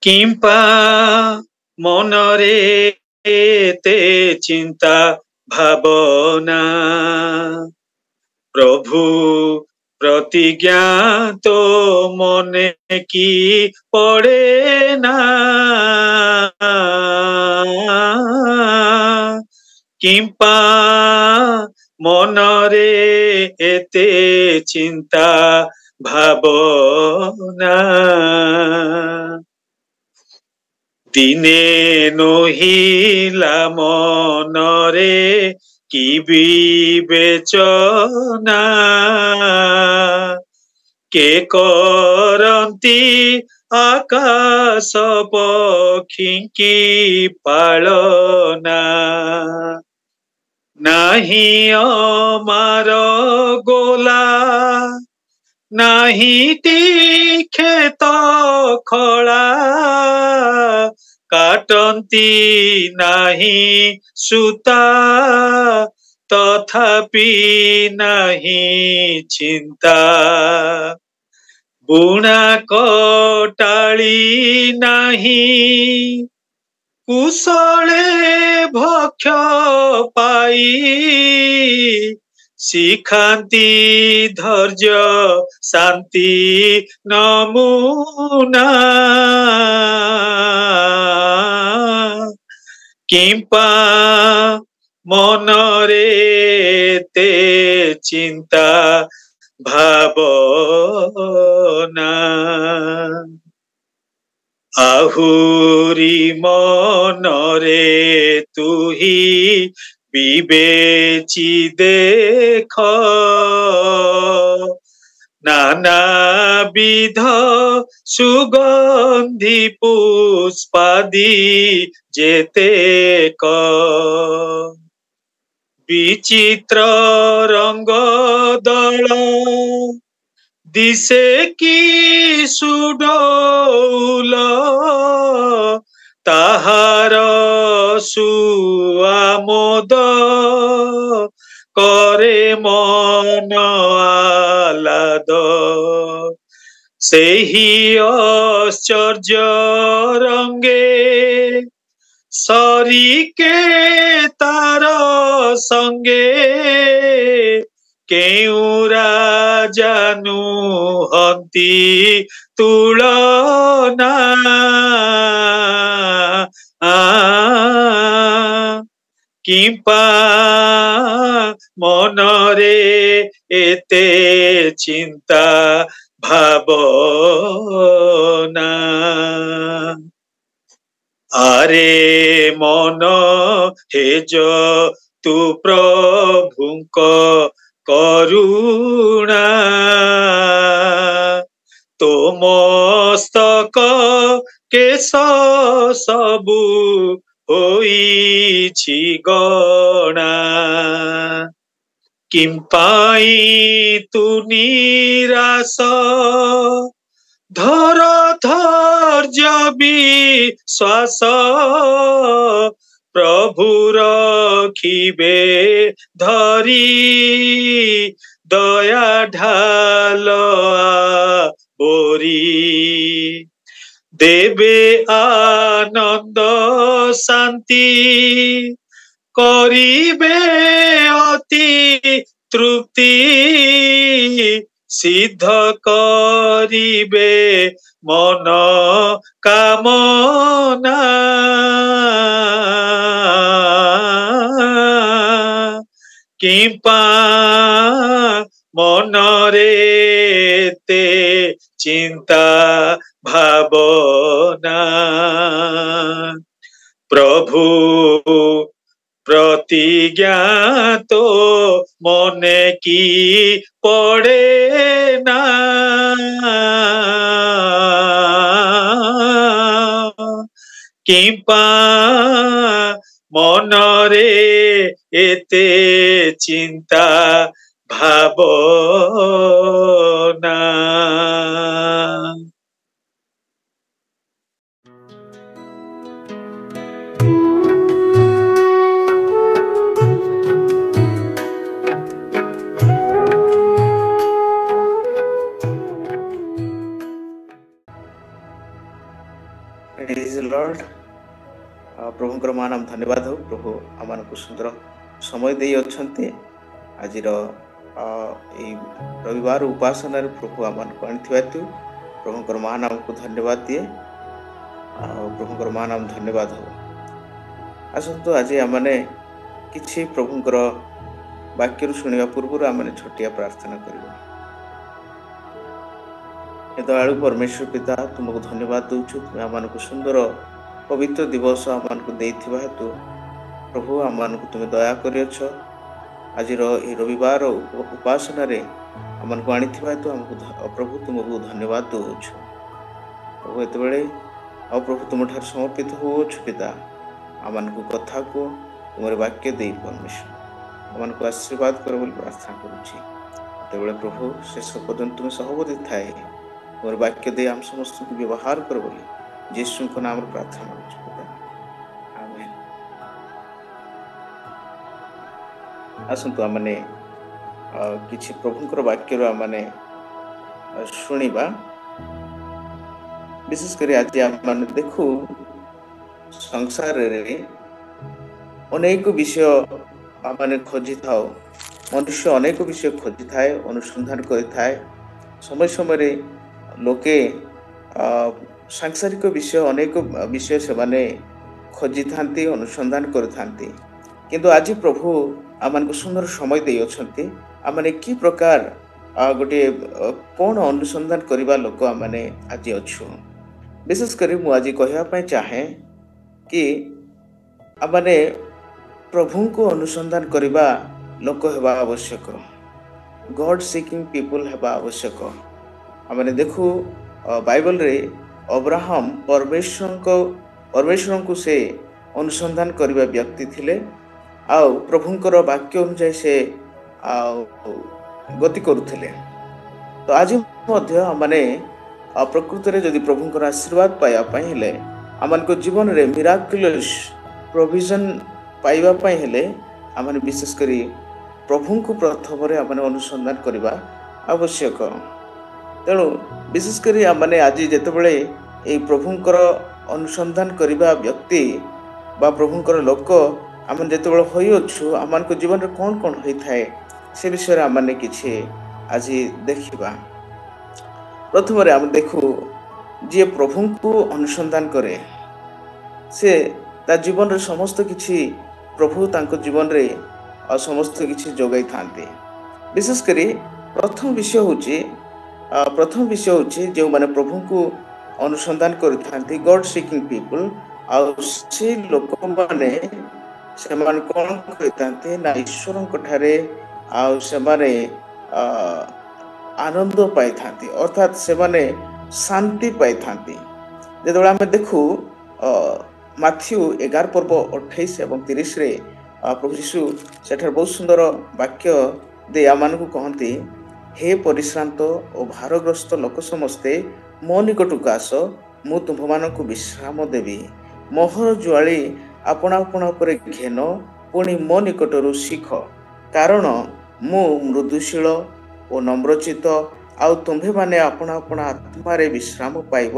किंपा मनरे एते चिंता भावना प्रभु प्रतिज्ञा तो मने की पड़े ना किंपा मनरे एते चिंता भावना दिने नहिला मनरे कि विवेचना के करंती आकाश पक्षी की पालना नाही अमार गोला नाही खेत खला काटंती नाही सुता तथापि नाही चिंता बुणा कटाळी नाही कुशले भक्ष पाई शिखांती धैर्य शांति नमूना किंपा मनरे ते चिंता भावना आहुरी मनरे तुही विवेची देख नानाविध सुगंधी पुष्पादि जेतेक विचित्र रंग दल दिसे की सुडौल ताहार सुआमोद करे मन आह्लाद सेही आश्चर्य रंगे सरिके तार संगे केउ राजानु हंती तुलना किंपा मनरे एते चिंता भावना आरे मन हेज तू प्रभुंक करुणा तो मस्तक केश सबु होईछि गणा किंपाई तू निराश धर धैर्य विश्वास प्रभु रखिबे धरी दया ढाल बोरी देवे आनंद शांति करिबे अति तृप्ति सिद्ध करिबे मन कामना किंपा मनरे ते चिंता भावना प्रभु प्रतिज्ञा तो मने की पड़े ना किंपा मनरे एते चिंता भावना लॉर्ड प्रभुंकर महानाम धन्यवाद हो प्रभु आम सुंदर समय दे अच्छे आज रविवार उपासना प्रभु आम आनी प्रभुंकर महानाम को धन्यवाद दिए प्रभुंकर महानाम धन्यवाद हो आसतु आज आमने किछि प्रभुंकर वाक्य शुणा पूर्व आम छोटिया प्रार्थना करिबा। हे दयालु परमेश्वर पिता तुमको धन्यवाद दूचु तुम आम सुंदर पवित्र दिवस आम देथिबा हेतु प्रभु आम तुम दया करियछ आज रविवार उपासना रे आम आनी हेतु आमको प्रभु तुमको धन्यवाद दूचु प्रभु एत बेले प्रभु तुम ठार समर्पित होछु पिता आम कथा को तुम वाक्य दे परमेश्वर आम आशीर्वाद कर बोली प्रार्थना करुँचे प्रभु शेष पर्यंत तुम सहमति थाए तुम वाक्य दे आम समस्त को व्यवहार कर बोली यीशु को नाम प्रार्थना करुँचे आमेन। आसतु आमने किछि प्रभुंकर वाक्य आमने शुणिबा विशेष कर आज आम देखु संसार रे अनेक विषय आमने खोजी थाओ मनुष्य अनेक विषय खोजी थाए अनुसंधान करि थाए समय समय लोके सांसारिक विषय अनेक विषय से माने खोजी थांती अनुसंधान करि थांती किंतु आज प्रभु आमन को सुंदर समय दे अछंती आमने की प्रकार गोटे कौन अनुसंधान करबा लोक आमने आज अछु विशेष करी मु आज कहया पय चाहे कि आमने प्रभु को अनुसंधान करबा लोक हेबा आवश्यक गॉड सीकिंग पीपल हेबा आवश्यक आमने देखु बाइबल रे अब्राहम परमेश्वर को से अनुसंधान करबा व्यक्ति थिले आ प्रभुंकर वाक्य अनुसार से गति करुथिले तो आज मध्य माने प्रकृत रे जदि प्रभुंकर आशीर्वाद पाया पय हेले आमन को जीवन रे मिराकुलस प्रोविजन पाइबा पय हेले आमन विशेष करी प्रभु को प्रथम रे आमन अनुसंधान करबा आवश्यक तेणु विशेष करी आमने आज जेतेबेले ए प्रभुंकर अनुसंधान करबा व्यक्ति बा प्रभुंकर लोक आमन जेतेबेले होई अछु आमन को जीवन रे कोन कोन होई थाए से विषय रे आमने किछि आज देखिबा। प्रथम रे आम देखु जे प्रभु को अनुसंधान करे से ता जीवन रे समस्त किछि प्रभु तांको जीवन रे समस्त किछि जोगाई थांते विशेष करी प्रथम विषय होची जो माने प्रभु को अनुसंधान करथांती गॉड सीकिंग पीपल आ से लोक माने से मान कोन करथांती ना ईश्वरन कठारे आ से माने आनंद पाई थांती अर्थात से माने शांति पाई थांती जेतबेला हम देखु माथ्यू 11 पर्व 28 एवं 30 रे प्रभु यीशु सेठार बहुत सुंदर वाक्य दे आमान को कहती हे परिश्रांत और भारग्रस्त लोक समस्ते मो निकटक आस मु तुम मान को विश्राम देवी मोहर जुआली आपण आपण पर घेन पुणी मो निकटरू शिख कारण मु मृदुशील और नम्रचित आउ तुम्भे माने आपण आपण आत्मा रे विश्राम पाइब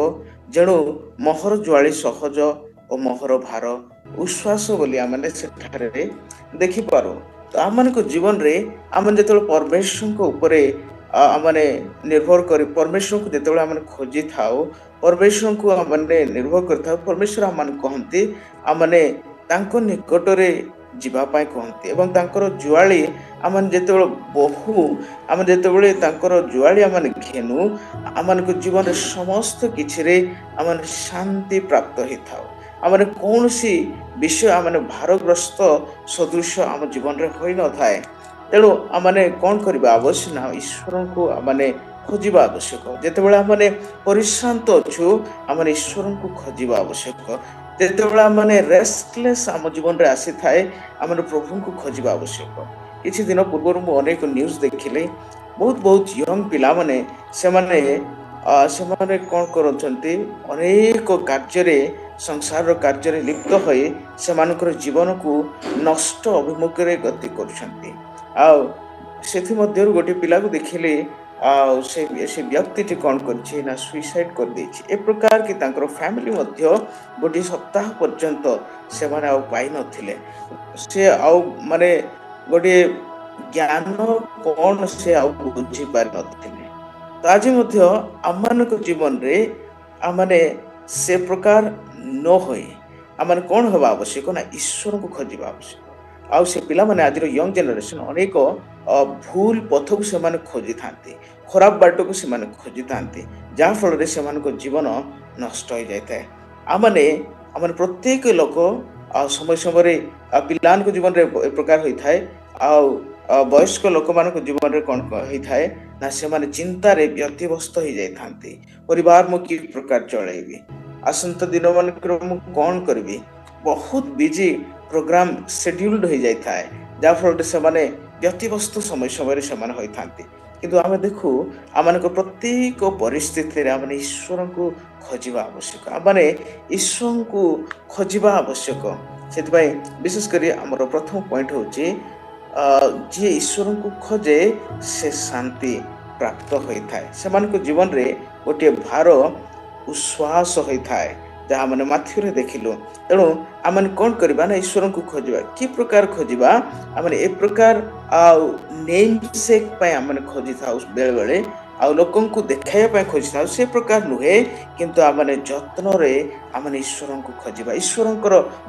जेणु मोहर जुआली सहज और मोहर भार उश्वास बोली आमने सेठारे देखि पारो तो आम को जीवन रे आम जो परमेश्वर को ऊपर आमने निर्भर कर परमेश्वर को जो आम खोजी थाओ परमेश्वर को आमने निर्भर कर परमेश्वर आम कहती आमने तांको निकट रे जीवा पाए कहती एवं तांकर जुआली आम जो बहु आम जो तांकर जुआली आम घेनु आम को जीवन रे समस्त किछि रे आम शांति प्राप्त ही थाओ आमने कौन सी विषय आमने भारग्रस्त सदृश आम जीवन रे होई न थाए तेणु आमने कौन करबा आवश्यक ना ईश्वर को आमने खोजिबा आवश्यक जेतेबेला आमने परिश्रांत अछु आमने ईश्वर को खोजिबा आवश्यक जेतेबेला आमने रेस्टलेस आम जीवन रे आसी थाए आमने प्रभु को खोजिबा आवश्यक किछि दिन पूर्व मु अनेक न्यूज देखिले बहुत यंग पिला माने से कौन करछंती अनेक कार्य संसार कार्य लिप्त होई से जीवन को नष्ट अभिमुख रे गति करछंती आ सेथि मध्यरु गोटे पिला को देखिले से व्यक्ति कौन कर सुइसाइड कर देछि ए प्रकार कि तांकर फैमिली मध्य गोटे सप्ताह पर्यंत से माने आउ पाई नथिले से आउ माने गोटे ज्ञान कौन से आउ बुझी पार नथिले तो आज मध्य आम जीवन रे आमने से प्रकार न होए आमने कौन हवा आवश्यक ना ईश्वर को खोजिबा आवश्यक आउ से पिला माने आज यंग जनरेशन अनेक भूल पथ को से माने खोजी थांती खराब बाट को से माने खोजी थांती जहाँ फल रे से माने जीवन नष्ट हो जाता है आमने आमने प्रत्येक लोक समय समय पिलान को जीवन रे ए प्रकार होई थाए वयस्क लोक मान जीवन रे कौन होता है ना से माने चिंता रे व्यतिव्यस्त हो जाती परिवार मु कि प्रकार चलैबी आसंता दिन मान कौन करी बहुत बिजी प्रोग्राम शेड्यूल्ड हो जाता है जहाँ फल से माने व्यतिव्यस्त समय समय से होता किंतु आम देखू आम प्रत्येक परिस्थिति आम ईश्वर को खोजा आवश्यक आम ईश्वर को खोजा आवश्यक से विशेषकर आम प्रथम पॉइंट हूँ जी ईश्वर को खोजे से शांति प्राप्त होता है से जीवन रे गोटे भार उश्वास होता है जहाँ मैंने माथ्यू देखिलु तेणु आम कौन करवा ना ईश्वर को खोजा कि प्रकार खोजा आम ए प्रकार नेम सेक आम खोजी था बेले बेले लोक को देखाइबा खोजी था से प्रकार नुहे किंतु आमने जत्न रे आमने ईश्वर को खोजा ईश्वर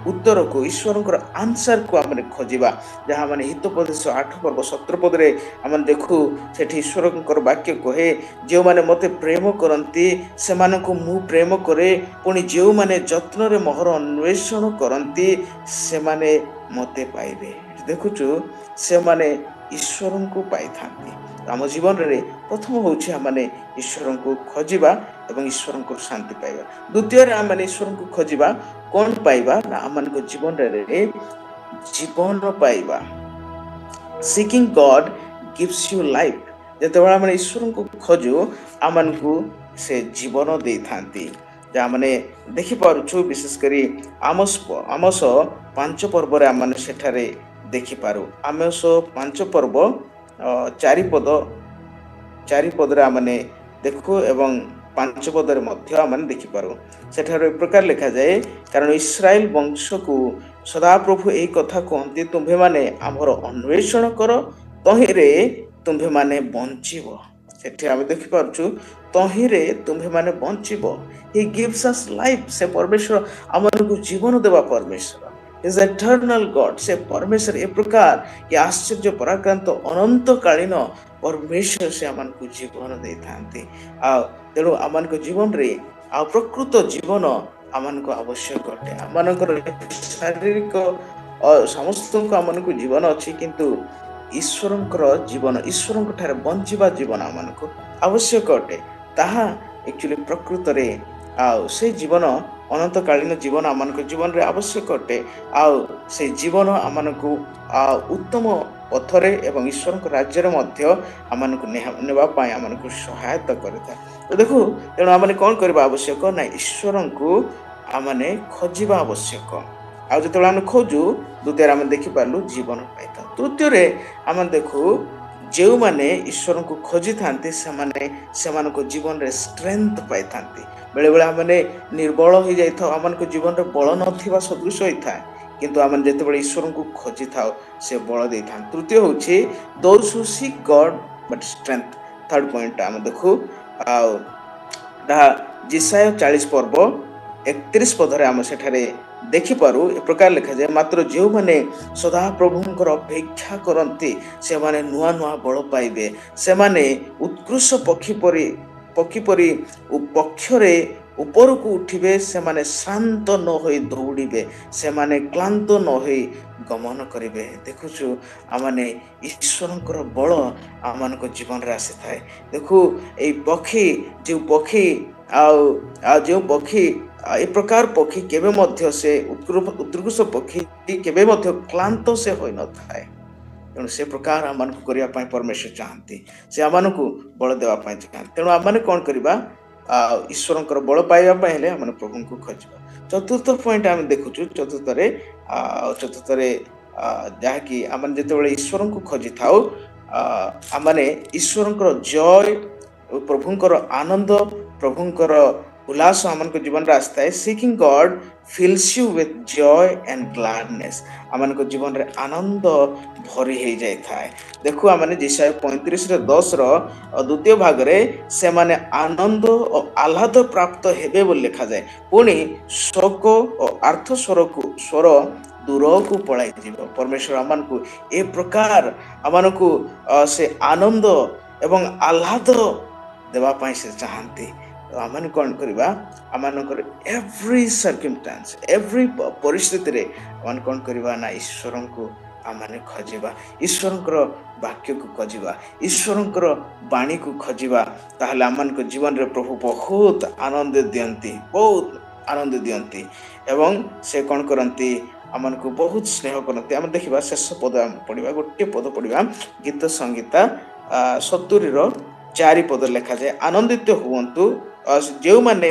उत्तर को ईश्वर आंसर को आमने खोजा जहाँ मैंने हितोपदेश 8 पर्व 17 पद रे आम देखू से ईश्वर वाक्य कहे जो मैंने मते प्रेम करती से मु प्रेम करे पुणी जो मैंने जत्न रे मोहर अन्वेषण करती से माने मते पाइबे देखुचु से माने ईश्वर को पाई थांती आम जीवन रे प्रथम होछि आमने ईश्वर को खोजिबा एवं ईश्वर को शांति पाइबा द्वितीय आम ईश्वर को खोजिबा कौन पाइबा ना आम जीवन रे जीवन पाइबा seeking God gives you life जते आम ईश्वर को खोजु आम को से जीवन दे थांती जहाँ मैंने देखि पारुछु विशेषकर आमस 5 पर्व रे आम सेठारे देखि पारु आमस 5 पर्व 4 पद रे आमने देखु एवं 5 पद रे मध्य आमने देखि पारु सेठारे प्रकार लिखा जाए कारण इस्राएल वंश को सदा प्रभु एई कथा कहंती तुम्भे माने हमर अन्वेषण कर तहिरे तुम्भे माने बंचिबो सेठी आमे देखि पारछु तहिरे तुम्भे माने बंचिबो ही गिव्स अस लाइफ से परमेश्वर हमन को जीवन देवा परमेश्वर इज एटर्नल गॉड से परमेश्वर ए प्रकार कि आश्चर्य पराक्रांत अनंत कालीन परमेश्वर से आमन को जीवन दे थांती तेणु आमन को जीवन रे प्रकृत जीवन आमन को आवश्यक अटे आमन शारीरिक समस्त को आमन को जीवन अच्छी किंतु ईश्वर जीवन ईश्वर ठारे बंचिबा जीवन आमन को आवश्यक अटे ताहा एक्चुअली प्रकृत रे से जीवन अनंत कालीन जीवन आम जीवन रे आवश्यक अटे से जीवन आम को उत्तम पथरे एवं ईश्वर राज्य मध्य आम नेवाई आम को सहायता करता तो देखो तेणु आम कौन करवा आवश्यक ना ईश्वर को आम खोजा आवश्यक जो आम खोजु द्वितीय आम देखिपारू जीवन पाई था तृतीय आम देखू जो माने ईश्वर को खोजी थांती से जीवन रे स्ट्रेंथ पाई थांती बेले बेले आमने निर्बल हो जाइथा आम जीवन रे बल नथिबा सदृश होता है किंतु आम जिते ईश्वर को खोजी था से बल दे था तृतीय होछि those who seek God but strength third point आम देखू जिसाया 40 पर्व 31 पद आम सेठारे देखिपारू ए प्रकार लिखा जाए मात्र जो माने सदा प्रभुंकर अपेक्षा करती से माने नुआ नुआ बल पाइबे से माने उत्कृष्ट पक्षी परी पक्षरे ऊपर को उठिबे से माने शांत न होई दौड़िबे से माने क्लांत न होई गमन करिबे देखुछु आमाने ईश्वरंकर बल आमान को जीवन रे आसी थाए देखु ए पक्षी जो पक्षी जो पक्षी ए प्रकार पक्षी केबे मध्य से उत्कृष्ट पक्षी केबे मध्य क्लांत से होई न थाए तेणु से प्रकार आम को करने परमेश्वर चाहती से आम को बल देवाई चाहती तेणु आम कौन करवा ईश्वर बल पाइबा हेले आम प्रभु को खोजा चतुर्थ पॉइंट आम देखुचु चतुर्थ जहाँकि आम जिते ईश्वर को खोजी था ଆମମାନେ ଈଶ୍ୱରଙ୍କର ଜୟ, ପ୍ରଭୁଙ୍କର ଆନନ୍ଦ, ପ୍ରଭୁଙ୍କର ଉଲ୍ଲାସ ଆମମାନଙ୍କ ଜୀବନରେ ଆସିଥାଏ। Seeking God fills you with joy and gladness. ଆମମାନଙ୍କ ଜୀବନରେ ଆନନ୍ଦ ଭରି ହେଇଯାଇଥାଏ। ଦେଖୁ ଆମେ ଯେଶାୟା 35:10 ଦ୍ୱିତୀୟ ଭାଗରେ ସେମାନେ ଆନନ୍ଦ ଓ ଆହ୍ଲାଦ ପ୍ରାପ୍ତ ହେବେ ବୋଲି ଲେଖାଯାଏ। ପୁଣି ଶୋକ ଓ ଆର୍ଥ ସ୍ୱର ଦୂରକୁ ପଳାଇଯିବ। ପରମେଶ୍ୱର ଆମମାନଙ୍କୁ ଏ ପ୍ରକାର ଆମମାନଙ୍କୁ ସେ ଆନନ୍ଦ ଏବଂ ଆହ୍ଲାଦ ଦେବା ପାଇଁ ସେ ଚାହାନ୍ତି। ଆମେ କ'ଣ କରିବା? ଆମମାନଙ୍କର ଏଭ୍ରି ସର୍କମଷ୍ଟାନ୍ସ, ଏଭ୍ରି ପରିସ୍ଥିତିରେ ଆମେ କ'ଣ କରିବା ନା ଈଶ୍ୱରଙ୍କୁ ଆମେ ଖୋଜିବା, ଈଶ୍ୱରଙ୍କର ବାକ୍ୟକୁ ଖୋଜିବା, ଈଶ୍ୱରଙ୍କର ବାଣୀକୁ ଖୋଜିବା। ତାହେଲେ ଆମମାନଙ୍କ ଜୀବନରେ ପ୍ରଭୁ ବହୁତ ଆନନ୍ଦ ଦିଅନ୍ତି, ବହୁତ ଆନନ୍ଦ ଦିଅନ୍ତି। ଏବଂ ସେ କ'ଣ କରନ୍ତି? ଆମମାନଙ୍କୁ ବହୁତ ସ୍ନେହ କରନ୍ତି। ଆମେ ଦେଖିବା ଶେଷ ପଦ ଆମେ ପଢ଼ିବା, ଗୋଟିଏ ପଦ ପଢ଼ିବା। ଗୀତ ସଂହିତା 70:4 ଲେଖାଯାଏ, ଆନନ୍ଦିତ ହୁଅନ୍ତୁ ଯେଉଁମାନେ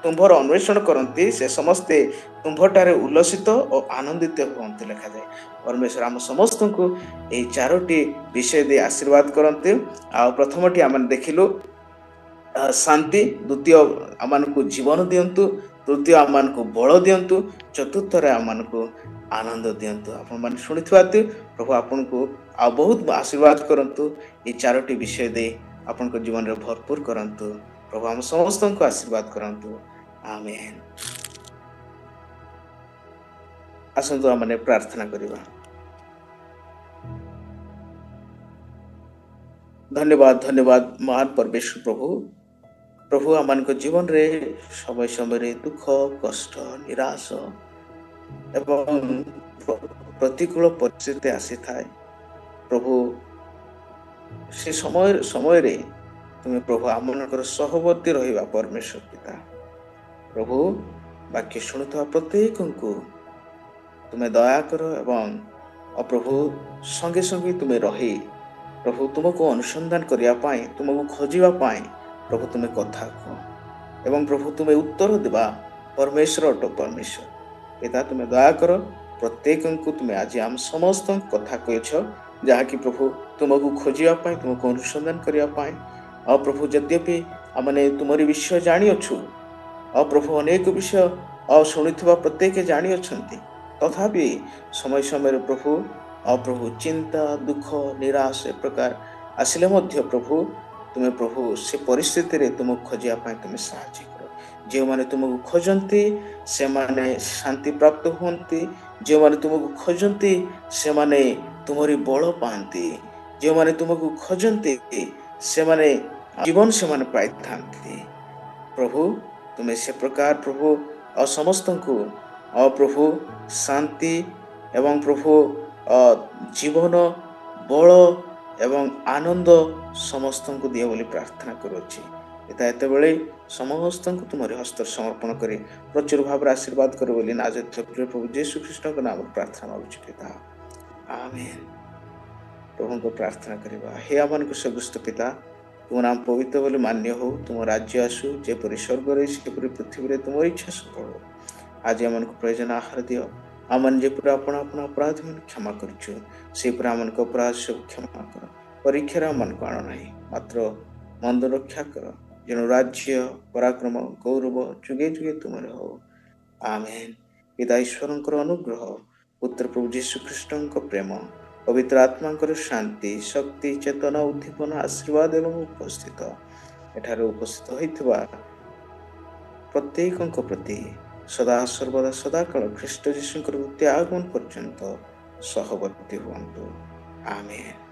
ତୁମ୍ଭର ଅନ୍ୱେଷଣ କରନ୍ତି, ସେ ସମସ୍ତେ ତୁମ୍ଭଠାରେ ଉଲ୍ଲସିତ ଓ ଆନନ୍ଦିତ ହୁଅନ୍ତୁ ଲେଖାଯାଏ। ପରମେଶ୍ୱର ଆମ ସମସ୍ତଙ୍କୁ ଏହି 4ଟି ବିଷୟ ଦେଇ ଆଶୀର୍ବାଦ କରନ୍ତି। ଆଉ ପ୍ରଥମଟି ଆମେ ଦେଖିଲୁ ଶାନ୍ତି, ଦ୍ୱିତୀୟ ଆମମାନଙ୍କୁ ଜୀବନ ଦିଅନ୍ତୁ, ତୃତୀୟ ଆମମାନଙ୍କୁ ବଳ ଦିଅନ୍ତୁ, ଚତୁର୍ଥରେ ଆମମାନଙ୍କୁ ଆନନ୍ଦ ଦିଅନ୍ତୁ। ଆପଣମାନେ ଶୁଣିଥିବା ପ୍ରଭୁ ଆପଣଙ୍କୁ ଆଉ ବହୁତ ଆଶୀର୍ବାଦ କରନ୍ତୁ। ଏହି 4ଟି ବିଷୟ ଦେଇ ଆପଣଙ୍କ ଜୀବନରେ ଭରପୁର କରନ୍ତୁ। ପ୍ରଭୁ ଆମ ସମସ୍ତଙ୍କୁ ଆଶୀର୍ବାଦ କରନ୍ତୁ। ଆମେନ୍। ଆସନ୍ତୁ ଆମେ ପ୍ରାର୍ଥନା କରିବା। ଧନ୍ୟବାଦ, ଧନ୍ୟବାଦ ମହାନ ପରମେଶ୍ୱର ପ୍ରଭୁ। ପ୍ରଭୁ ଆମମାନଙ୍କ ଜୀବନରେ ସମୟ ସମୟରେ ଦୁଃଖ, କଷ୍ଟ, ନିରାଶ ଏବଂ ପ୍ରତିକୂଳ ପରିସ୍ଥିତି ଆସିଥାଏ। ପ୍ରଭୁ ସେ ସମୟରେ ତୁମେ ପ୍ରଭୁ ଆମମାନଙ୍କର ସହବର୍ତ୍ତୀ ରହିବା ପରମେଶ୍ୱର ପିତା। ପ୍ରଭୁ ବାକ୍ୟ ଶୁଣୁଥିବା ପ୍ରତ୍ୟେକଙ୍କୁ ତୁମେ ଦୟା କର ଏବଂ ପ୍ରଭୁ ସଙ୍ଗେ ସଙ୍ଗେ ତୁମେ ରହି ପ୍ରଭୁ ତୁମକୁ ଅନୁସନ୍ଧାନ କରିବା ପାଇଁ, ତୁମକୁ ଖୋଜିବା ପାଇଁ ପ୍ରଭୁ ତୁମେ କଥା କୁହ ଏବଂ ପ୍ରଭୁ ତୁମେ ଉତ୍ତର ଦେବା ପରମେଶ୍ୱର ଅଟ ପରମେଶ୍ୱର ପିତା। ତୁମେ ଦୟା କର ପ୍ରତ୍ୟେକଙ୍କୁ। ତୁମେ ଆଜି ଆମ ସମସ୍ତଙ୍କ କଥା କହିଛ, ଯାହାକି ପ୍ରଭୁ ତୁମକୁ ଖୋଜିବା ପାଇଁ, ତୁମକୁ ଅନୁସନ୍ଧାନ କରିବା ପାଇଁ। ଆଉ ପ୍ରଭୁ ଯଦ୍ୟପି ଆମେ ତୁମରି ବିଷୟ ଜାଣିଅଛୁ, ଆଉ ପ୍ରଭୁ ଅନେକ ବିଷୟ ଆଉ ଶୁଣିଥିବା ପ୍ରତ୍ୟେକ ଜାଣିଅଛନ୍ତି, ତଥାପି ସମୟ ସମୟରେ ପ୍ରଭୁ ଆଉ ପ୍ରଭୁ ଚିନ୍ତା, ଦୁଃଖ, ନିରାଶ ଏ ପ୍ରକାର ଆସିଲେ ମଧ୍ୟ ପ୍ରଭୁ ତୁମେ ପ୍ରଭୁ ସେ ପରିସ୍ଥିତିରେ ତୁମକୁ ଖୋଜିବା ପାଇଁ ତୁମେ ସାହାଯ୍ୟ କର। ଯେଉଁମାନେ ତୁମକୁ ଖୋଜନ୍ତି ସେମାନେ ଶାନ୍ତି ପ୍ରାପ୍ତ ହୁଅନ୍ତି। ଯେଉଁମାନେ ତୁମକୁ ଖୋଜନ୍ତି ସେମାନେ ତୁମରି ବଳ ପାଆନ୍ତି। ଯେଉଁମାନେ ତୁମକୁ ଖୋଜନ୍ତି ସେମାନେ ଜୀବନ ସେମାନେ ପାଇଥାନ୍ତି। ପ୍ରଭୁ ତୁମେ ସେ ପ୍ରକାର ପ୍ରଭୁ ଆଉ ସମସ୍ତଙ୍କୁ ପ୍ରଭୁ ଶାନ୍ତି ଏବଂ ପ୍ରଭୁ ଜୀବନ, ବଳ ଏବଂ ଆନନ୍ଦ ସମସ୍ତଙ୍କୁ ଦିଅ ବୋଲି ପ୍ରାର୍ଥନା କରୁଅଛି। ଏତେବେଳେ ସମସ୍ତଙ୍କୁ ତୁମରି ହସ୍ତରେ ସମର୍ପଣ କରି ପ୍ରଚୁର ଭାବରେ ଆଶୀର୍ବାଦ କର ବୋଲି ନାଜରେଥର ପ୍ରଭୁ ଯୀଶୁ ଖ୍ରୀଷ୍ଟଙ୍କ ନାମରେ ପ୍ରାର୍ଥନା କରୁଛି ପିତା। ଆମେନ୍। ପ୍ରଭୁଙ୍କୁ ପ୍ରାର୍ଥନା କରିବା। ହେ ଆମମାନଙ୍କୁ ସ୍ୱର୍ଗସ୍ଥ ପିତା, ତୁମ ନାମ ପବିତ୍ର ବୋଲି ମାନ୍ୟ ହଉ, ତୁମ ରାଜ୍ୟ ଆସୁ, ଯେପରି ସ୍ୱର୍ଗରେ ସେପରି ପୃଥିବୀରେ ତୁମର ଇଚ୍ଛା ସଫଳ ହଉ। ଆଜି ଆମମାନଙ୍କୁ ପ୍ରୟୋଜନ ଆହାର ଦିଅ। ଆମମାନେ ଯେପରି ଆପଣ ଅପରାଧ କ୍ଷମା କରୁଛୁ, ସେପରି ଆମମାନଙ୍କ ଅପରାଧ ସବୁ କ୍ଷମା କର। ପରୀକ୍ଷାରେ ଆମମାନଙ୍କୁ ଆଣ ନାହିଁ, ମାତ୍ର ମନ୍ଦ ରକ୍ଷା କର, ଯେଣୁ ରାଜ୍ୟ, ପରାକ୍ରମ, ଗୌରବ ଯୁଗେ ଯୁଗେ ତୁମର ହଉ। ଆମେନ୍। ପିତା ଈଶ୍ୱରଙ୍କର ଅନୁଗ୍ରହ, ପୁତ୍ର ପ୍ରଭୁ ଯୀଶୁ ଖ୍ରୀଷ୍ଟଙ୍କ ପ୍ରେମ, ପବିତ୍ର ଆତ୍ମାଙ୍କର ଶାନ୍ତି, ଶକ୍ତି, ଚେତନା, ଉଦ୍ଦୀପନା, ଆଶୀର୍ବାଦ ଏବଂ ଉପସ୍ଥିତ ଏଠାରେ ଉପସ୍ଥିତ ହୋଇଥିବା ପ୍ରତ୍ୟେକଙ୍କ ପ୍ରତି ସଦା ସର୍ବଦା ସଦାକାଳ ଖ୍ରୀଷ୍ଟ ଯୀଶୁଙ୍କର ଆଗମନ ପର୍ଯ୍ୟନ୍ତ ସହବର୍ତ୍ତୀ ହୁଅନ୍ତୁ। ଆମେନ୍।